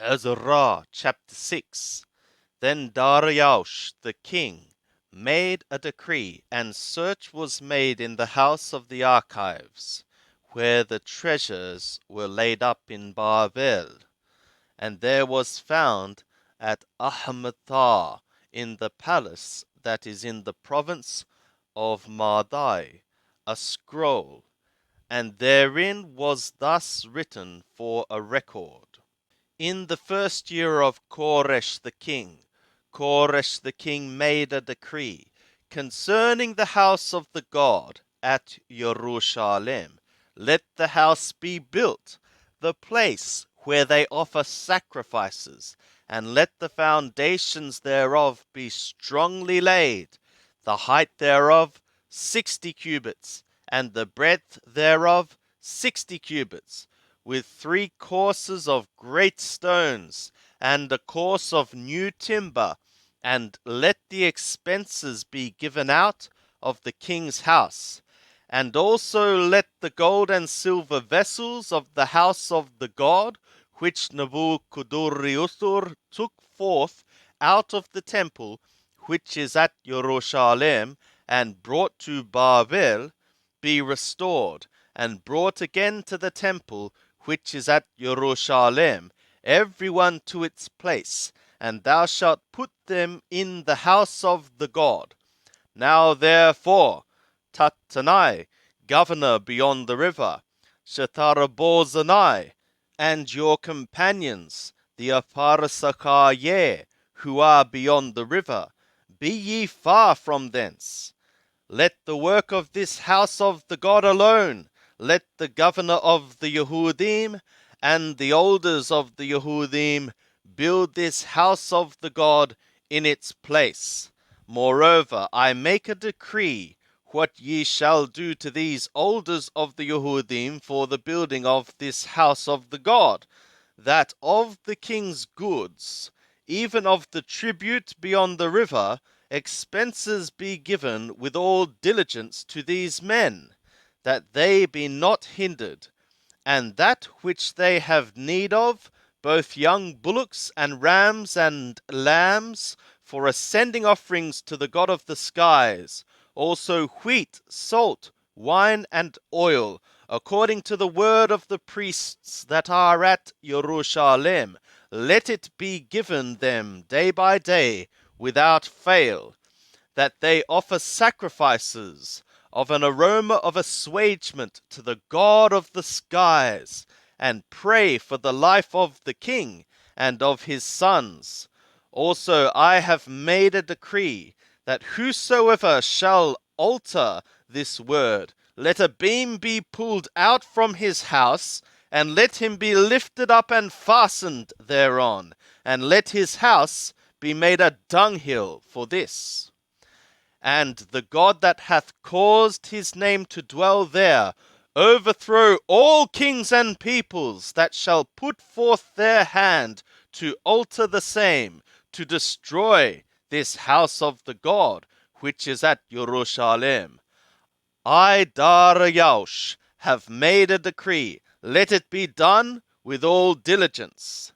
Ezra chapter 6. Then Darius the king made a decree, and search was made in the house of the archives, where the treasures were laid up in Babel. And there was found at Ahmethar in the palace that is in the province of Madai a scroll, and therein was thus written for a record. In the first year of Koresh the king made a decree concerning the house of the God at Jerusalem. Let the house be built, the place where they offer sacrifices, and let the foundations thereof be strongly laid, the height thereof 60 cubits, and the breadth thereof 60 cubits, with 3 courses of great stones, and a course of new timber, and let the expenses be given out of the king's house. And also let the gold and silver vessels of the house of the God, which Nebuchadnezzar took forth out of the temple, which is at Jerusalem, and brought to Babel, be restored, and brought again to the temple, which is at Jerusalem, every one to its place, and thou shalt put them in the house of the God. Now therefore, Tattenai, governor beyond the river, Shetharabozanai, and your companions, the Aparsakaye, who are beyond the river, be ye far from thence. Let the work of this house of the God alone, let the governor of the Yehudim and the elders of the Yehudim build this house of the God in its place. Moreover, I make a decree what ye shall do to these elders of the Yehudim for the building of this house of the God, that of the king's goods, even of the tribute beyond the river, expenses be given with all diligence to these men, that they be not hindered, and that which they have need of, both young bullocks and rams and lambs, for ascending offerings to the God of the skies, also wheat, salt, wine, and oil, according to the word of the priests that are at Jerusalem, let it be given them day by day, without fail, that they offer sacrifices of an aroma of assuagement to the God of the skies, and pray for the life of the king and of his sons. Also I have made a decree that whosoever shall alter this word, let a beam be pulled out from his house, and let him be lifted up and fastened thereon, and let his house be made a dunghill for this. And the God that hath caused his name to dwell there overthrow all kings and peoples that shall put forth their hand to alter the same, to destroy this house of the God which is at Jerusalem. I, Darius, have made a decree. Let it be done with all diligence.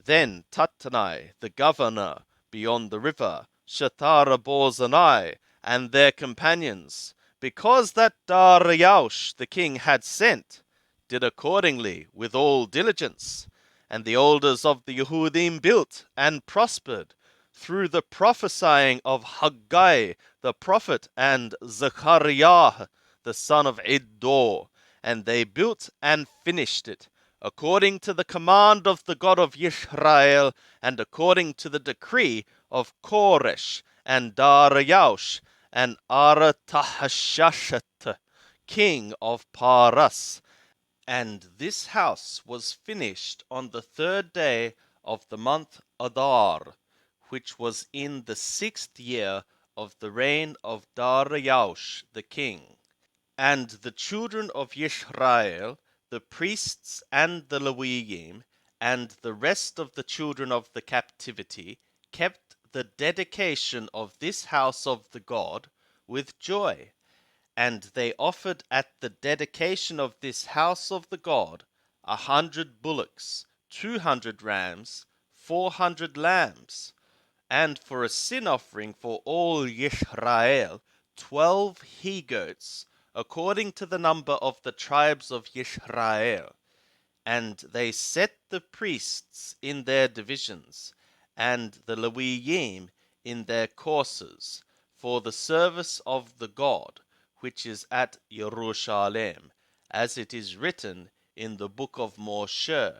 Then Tattenai, the governor beyond the river, Shetharabozanai, and their companions, because that Darius the king had sent, did accordingly with all diligence. And the elders of the Yehudim built and prospered through the prophesying of Haggai the prophet and Zechariah the son of Iddo, and they built and finished it, according to the command of the God of Israel, and according to the decree of Koresh and Darius and Aratahshashet, king of Paras. And this house was finished on the 3rd day of the month Adar, which was in the 6th year of the reign of Darius the king. And the children of Israel, the priests and the Levim, and the rest of the children of the captivity, kept the dedication of this house of the God with joy. And they offered at the dedication of this house of the God 100 bullocks, 200 rams, 400 lambs, and for a sin offering for all Yisrael, 12 he-goats, according to the number of the tribes of Yisrael. And they set the priests in their divisions, and the Levim in their courses, for the service of the God, which is at Jerusalem, as it is written in the book of Moshe.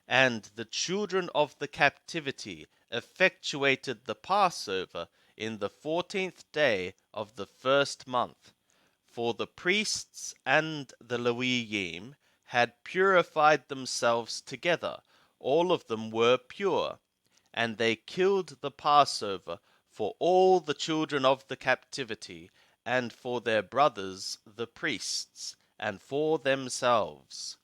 And the children of the captivity effectuated the Passover in the 14th day of the first month. For the priests and the Levim had purified themselves together, all of them were pure, and they killed the Passover for all the children of the captivity, and for their brothers the priests, and for themselves.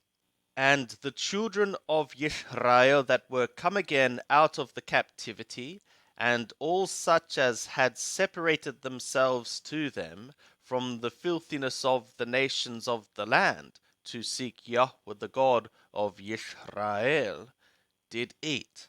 And the children of Israel that were come again out of the captivity, and all such as had separated themselves to them from the filthiness of the nations of the land, to seek Yahweh the God of Israel, did eat,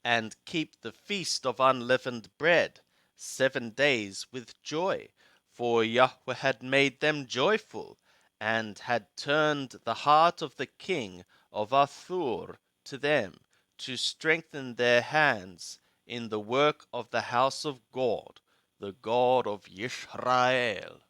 and keep the feast of unleavened bread 7 days with joy, for Yahweh had made them joyful, and had turned the heart of the king of Assur to them, to strengthen their hands in the work of the house of God, the God of Israel.